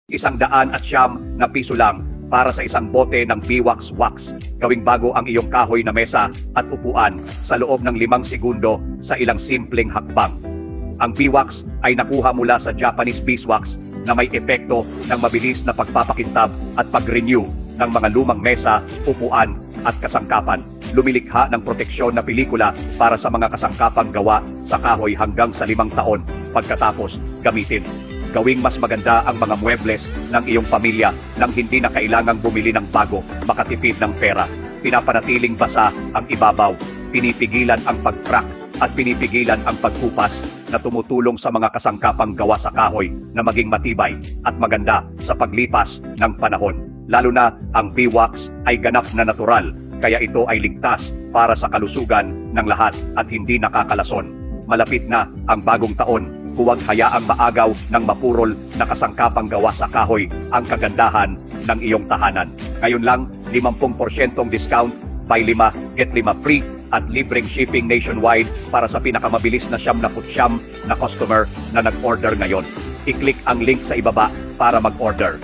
109 na piso lang para sa isang bote ng Biwax Wax. Gawing bago ang iyong kahoy na mesa at upuan sa loob ng 5 segundo sa ilang simpleng hakbang. Ang Biwax ay nakuha mula sa Japanese beeswax na may epekto ng mabilis na pagpapakintab at pag-renew ng mga lumang mesa, upuan at kasangkapan. Lumilikha ng proteksyon na pelikula para sa mga kasangkapang gawa sa kahoy hanggang sa 5 taon pagkatapos gamitin. Gawing mas maganda ang mga muebles ng iyong pamilya nang hindi na kailangang bumili ng bago, makatipid ng pera. Pinapanatiling basa ang ibabaw, pinipigilan ang pag-crack at pinipigilan ang pagkupas na tumutulong sa mga kasangkapang gawa sa kahoy na maging matibay at maganda sa paglipas ng panahon. Lalo na ang Biwax ay ganap na natural, kaya ito ay ligtas para sa kalusugan ng lahat at hindi nakakalason. Malapit na ang bagong taon, huwag hayaang maagaw ng mapurol na kasangkapang gawa sa kahoy ang kagandahan ng iyong tahanan. Ngayon lang, 50% discount, buy 5, get 5 free at libreng shipping nationwide para sa pinakamabilis na 79 na customer na nag-order ngayon. I-click ang link sa ibaba para mag-order.